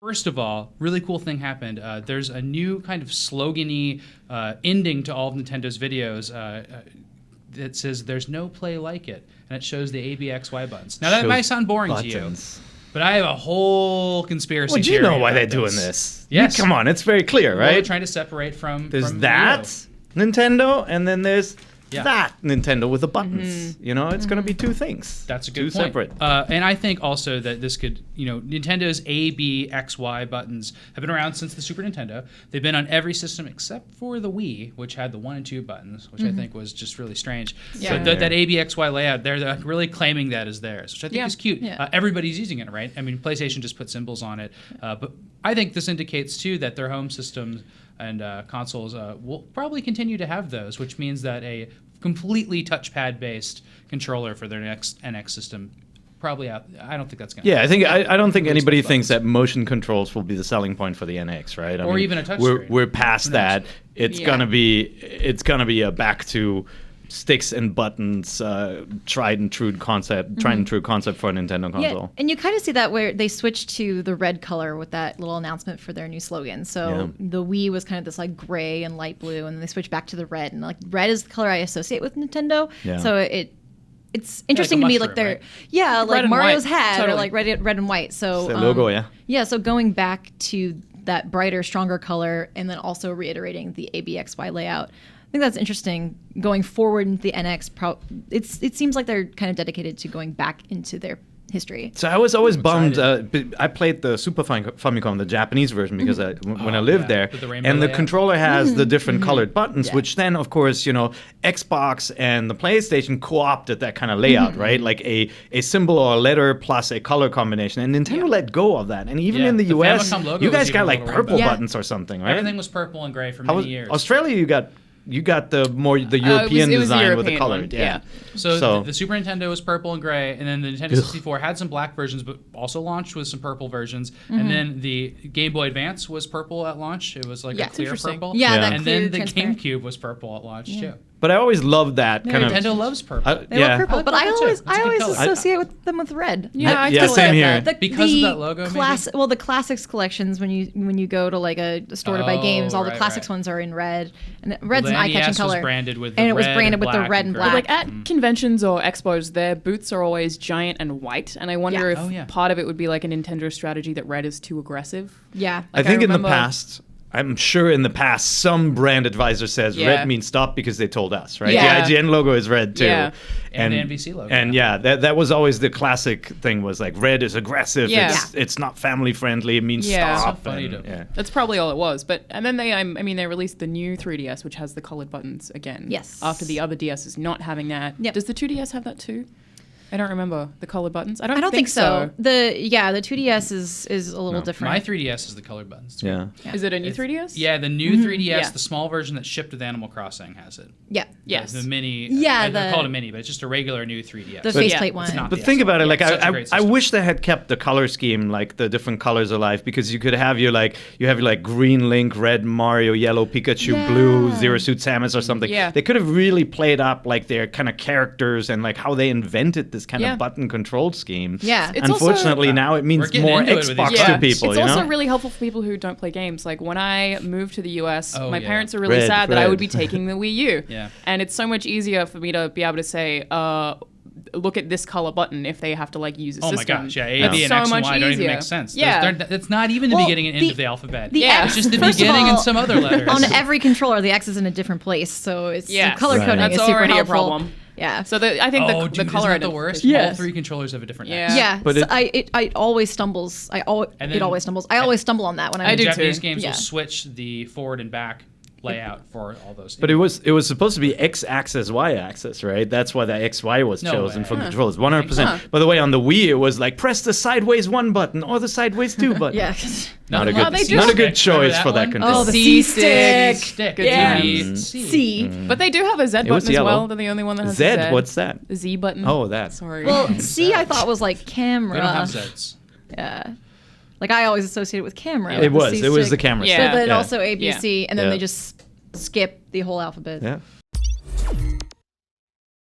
First of all, really cool thing happened. There's a new kind of slogan-y ending to all of Nintendo's videos that says "There's no play like it," and it shows the A, B, X, Y buttons. Now that might sound boring to you, but I have a whole conspiracy theory. Well, you know why they're doing this. Yes, come on, it's very clear, right? They're trying to separate from. There's from that Nintendo. Nintendo, and then there's that Nintendo with the buttons. You know, it's going to be two things. That's a good two point. Separate. And I think also that this could, Nintendo's A, B, X, Y buttons have been around since the Super Nintendo. They've been on every system except for the Wii, which had the 1 and 2 buttons, which I think was just really strange. Yeah. So that A, B, X, Y layout, they're really claiming that as theirs, which I think is cute. Yeah. Everybody's using it, right? I mean, PlayStation just put symbols on it. But I think this indicates, too, that their home systems and consoles will probably continue to have those, which means that a completely touchpad-based controller for their next NX system probably out. I don't think that's going to happen. I don't think anybody thinks that motion controls will be the selling point for the NX, right? Or even a touchscreen. We're past that. It's gonna be a back to sticks and buttons, tried and true concept for a Nintendo console. Yeah, and you kind of see that where they switched to the red color with that little announcement for their new slogan. So the Wii was kind of this like gray and light blue, and then they switched back to the red. And like red is the color I associate with Nintendo. Yeah. So it's interesting to me, like they're like Mario's hat or like red and white. So the logo, so going back to that brighter, stronger color, and then also reiterating the ABXY layout. I think that's interesting. Going forward into the NX, it seems like they're kind of dedicated to going back into their history. So I was always bummed. I played the Super Famicom, the Japanese version, because when I lived there, and the controller has the different colored buttons, which then, of course, Xbox and the PlayStation co-opted that kind of layout, right? Like a symbol or a letter plus a color combination. And Nintendo let go of that. And even in the US, you guys got like purple buttons or something, right? Everything was purple and gray for many years. Australia, you got the European design with the colored. So the Super Nintendo was purple and gray, and then the Nintendo 64 had some black versions, but also launched with some purple versions. And then the Game Boy Advance was purple at launch. It was like a clear purple. And then the GameCube was purple at launch too. But I always loved that kind of. Nintendo loves purple. They love purple, but I always associate them with red. Same here. Because of that logo. Well, the classics collections when you go to like a store to buy games, all the classics ones are in red, and red's an eye-catching color. Was branded with it was branded with the red and black. But like at conventions or expos, their booths are always giant and white, and I wonder if part of it would be like a Nintendo strategy that red is too aggressive. Yeah, I think in the past. I'm sure in the past, some brand advisor says red means stop because they told us, right? Yeah. The IGN logo is red too. Yeah. And the NVC logo. And that was always the classic thing, was like red is aggressive. Yeah. It's not family friendly. It means stop. So funny That's probably all it was. And then they released the new 3DS, which has the colored buttons again. Yes. After the other DS is not having that. Yep. Does the 2DS have that too? I don't remember the colored buttons. I don't think so. The 2DS is a little different. My 3DS is the colored buttons too. Yeah. Is it a new 3DS? Yeah, the new 3DS, the small version that shipped with Animal Crossing has it. Yeah. Yes. The mini. Yeah, they call it a mini, but it's just a regular new 3DS. The faceplate one. But think about it, like I wish they had kept the color scheme, like the different colors alive, because you could have your green Link, red Mario, yellow Pikachu, blue Zero Suit Samus or something. Yeah. They could have really played up like their kind of characters and like how they invented this kind of button control scheme. Yeah. It's Unfortunately, now it means more Xbox to people. It's also really helpful for people who don't play games. Like when I moved to the US, my parents are really sad that I would be taking the Wii U. And it's so much easier for me to be able to say, look at this color button if they have to like use a system. Oh my gosh, A, B, and so X and much Y don't even easier. make sense. Yeah. It's not even the beginning and end of the alphabet. It's just the beginning and some other letters. On every controller, the X is in a different place, so it's the color coding That's is super already helpful. a problem. Yeah. So I think the color isn't that the worst. Yes. All three controllers have a different X. Yeah. But it always stumbles. It always stumbles. I always stumble on that when I do Japanese too. games will switch the forward and back layout for all those. But it was supposed to be X-axis, Y-axis, right? That's why the XY was chosen for controls, 100%. By the way, on the Wii, it was like press the sideways 1 button or the sideways 2 button. Not a good choice for that control. Oh, the C-stick. C. But they do have a Z button as well. They're the only one that has a Z. What's that? The Z button. Oh, that. Sorry. Well, C I thought was like camera. We don't have Zs. Yeah. Like I always associate it with camera. It was the camera. So then also Yeah. ABC, and then they just skip the whole alphabet. Yeah.